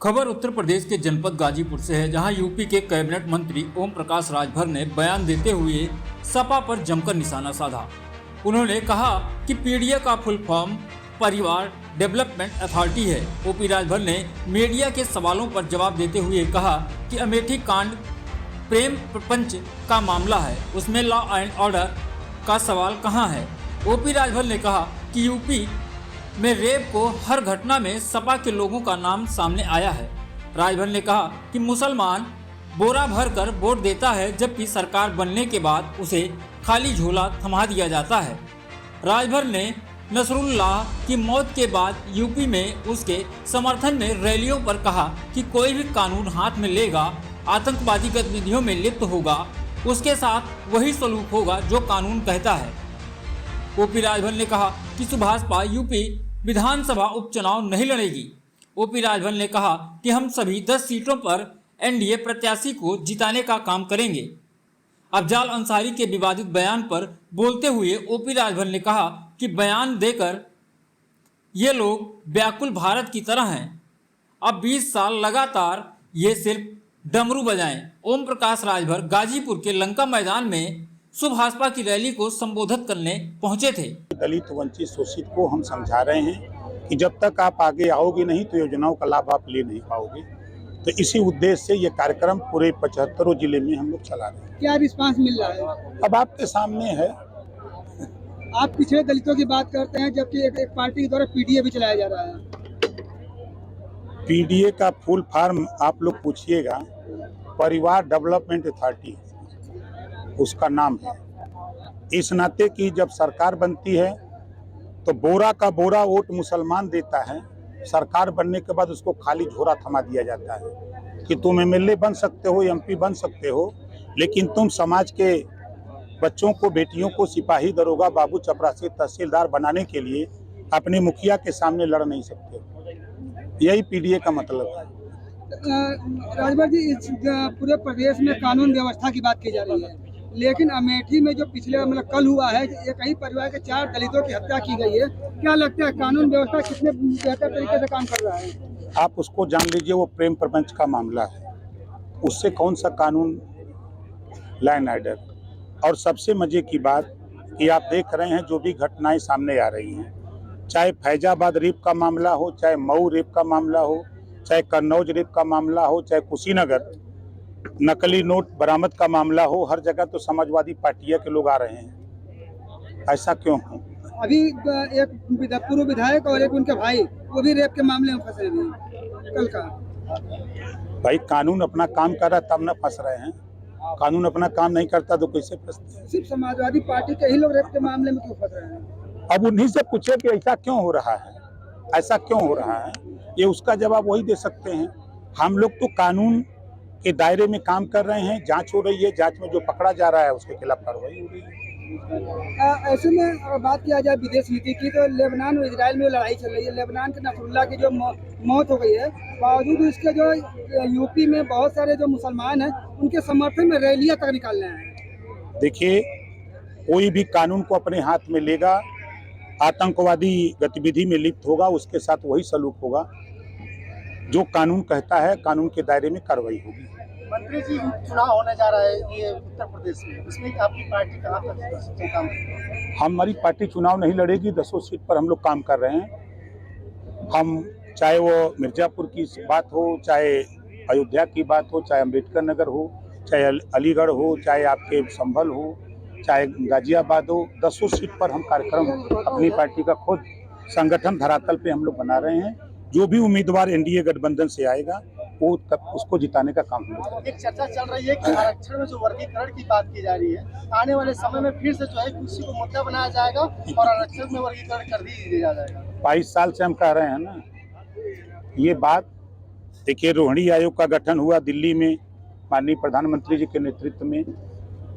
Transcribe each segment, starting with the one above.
खबर उत्तर प्रदेश के जनपद गाजीपुर से है, जहां यूपी के कैबिनेट मंत्री ओम प्रकाश राजभर ने बयान देते हुए सपा पर जमकर निशाना साधा। उन्होंने कहा कि पीडीए का फुल फॉर्म परिवार डेवलपमेंट अथॉरिटी है। ओपी राजभर ने मीडिया के सवालों पर जवाब देते हुए कहा कि अमेठी कांड प्रेम प्रपंच का मामला है, उसमें लॉ एंड ऑर्डर का सवाल कहां है। ओपी राजभर ने कहा कि यूपी में रेप को हर घटना में सपा के लोगों का नाम सामने आया है। राजभर ने कहा कि मुसलमान बोरा भर कर वोट देता है, जबकि सरकार बनने के बाद उसे खाली झोला थमा दिया जाता है। राजभर ने नसरुल्लाह की मौत के बाद यूपी में उसके समर्थन में रैलियों पर कहा कि कोई भी कानून हाथ में लेगा, आतंकवादी गतिविधियों में लिप्त होगा, उसके साथ वही सलूक होगा जो कानून कहता है। ओपी राजभर ने कहा कि सुभाषपा यूपी विधानसभा उपचुनाव नहीं लड़ेगी। ओपी राजभर ने कहा कि हम सभी 10 सीटों पर एनडीए प्रत्याशी को जिताने का काम करेंगे। अफजाल अंसारी के विवादित बयान पर बोलते हुए ओपी राजभर ने कहा कि बयान देकर ये लोग व्याकुल भारत की तरह हैं। अब 20 साल लगातार ये सिर्फ डमरू बजाएं। ओम प्रकाश राजभर गाजीपुर के लंका मैदान में सुभाषपा की रैली को संबोधित करने पहुंचे थे। दलित वंचित शोषित को हम समझा रहे हैं कि जब तक आप आगे आओगे नहीं तो योजनाओं का लाभ आप ले नहीं पाओगे। तो इसी उद्देश्य से ये कार्यक्रम पूरे 75 जिले में हम लोग चला रहे हैं। क्या रिस्पांस मिल रहा है? अब आपके सामने है। आप पिछड़े दलितों की बात करते हैं, जबकि एक पार्टी के द्वारा पीडीए भी चलाया जा रहा है। पीडीए का फुल फॉर्म आप लोग पूछिएगा, परिवार डेवलपमेंट अथॉरिटी उसका नाम है। इस नाते कि जब सरकार बनती है तो बोरा का बोरा वोट मुसलमान देता है, सरकार बनने के बाद उसको खाली झोरा थमा दिया जाता है कि तुम एमएलए बन सकते हो, एमपी बन सकते हो, लेकिन तुम समाज के बच्चों को, बेटियों को सिपाही, दरोगा, बाबू, चपरासी, तहसीलदार बनाने के लिए अपने मुखिया के सामने लड़ नहीं सकते। यही पीडीए का मतलब है। राजभर जी, इस पूरे प्रदेश में कानून व्यवस्था की बात की जा रही है, लेकिन अमेठी में जो पिछले कल हुआ है, एक ही परिवार के 4 दलितों की हत्या की गई है। क्या लगता है कानून व्यवस्था कितने बेहतर तरीके से काम कर रहा है? आप उसको जान लीजिए, वो प्रेम प्रपंच का मामला है, उससे कौन सा कानून लॉ एंड ऑर्डर। और सबसे मजे की बात कि आप देख रहे हैं जो भी घटनाएं सामने आ रही हैं, चाहे फैजाबाद रेप का मामला हो, चाहे मऊ रेप का मामला हो, चाहे कन्नौज रेप का मामला हो, चाहे कुशीनगर नकली नोट बरामद का मामला हो, हर जगह तो समाजवादी पार्टियां के लोग आ रहे हैं। ऐसा क्यों है? अभी एक पूर्व विधायक और एक उनके भाई, वो भी रेप के मामले में फंसे हुए हैं कल का। भाई कानून अपना काम कर रहा है तब न फंस रहे हैं, कानून अपना काम नहीं करता तो कैसे फंसते हैं? सिर्फ समाजवादी पार्टी के ही लोग रेप के मामले में क्यों फंस रहे हैं? अब उन्हीं से पूछे कि ऐसा क्यों हो रहा है, ऐसा क्यों हो रहा है, ये उसका जवाब वही दे सकते हैं। हम लोग तो कानून के दायरे में काम कर रहे हैं, जांच हो रही है, जांच में जो पकड़ा जा रहा है उसके खिलाफ कार्रवाई हो रही है। ऐसे में बात किया जाए विदेश नीति की, तो लेबनान और इजराइल में लड़ाई चल रही है। लेबनान के नसरुल्लाह की जो मौत हो गई है, बावजूद इसके जो यूपी में बहुत सारे जो मुसलमान हैं, उनके समर्थन में रैलियां तक निकाल रहे हैं। देखिए, कोई भी कानून को अपने हाथ में लेगा, आतंकवादी गतिविधि में लिप्त होगा, उसके साथ वही सलूक होगा। जो कानून कहता है, कानून के दायरे में कार्रवाई होगी। मंत्री जी, चुनाव होने जा रहा है ये उत्तर प्रदेश में, इसमें आपकी पार्टी कहाँ तक काम करेगी? हमारी पार्टी चुनाव नहीं लड़ेगी, 10 सीट पर हम लोग काम कर रहे हैं। हम चाहे वो मिर्जापुर की बात हो, चाहे अयोध्या की बात हो, चाहे अम्बेडकर नगर हो, चाहे अलीगढ़ हो, चाहे आपके संभल हो, चाहे गाजियाबाद हो, 10 सीट पर हम कार्यक्रम अपनी पार्टी का खुद संगठन धरातल पे हम लोग बना रहे हैं। जो भी उम्मीदवार एनडीए गठबंधन से आएगा वो उसको जिताने का काम होगा। एक चर्चा चल रही है कि आरक्षण में जो वर्गीकरण की बात की जा रही है, आने वाले समय में फिर से जो है कृषि को मुद्दा बनाया जाएगा और आरक्षण में वर्गीकरण कर दिया जाएगा। 22 साल से हम कह रहे हैं ना ये बात। देखिए, रोहिणी आयोग का गठन हुआ दिल्ली में, माननीय प्रधानमंत्री जी के नेतृत्व में।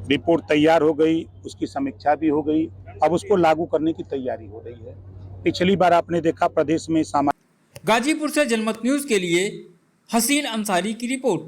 रिपोर्ट तैयार हो गई, उसकी समीक्षा भी हो गई, अब उसको लागू करने की तैयारी हो रही है। पिछली बार आपने देखा प्रदेश में गाजीपुर से जनमत न्यूज के लिए हसीन अंसारी की रिपोर्ट।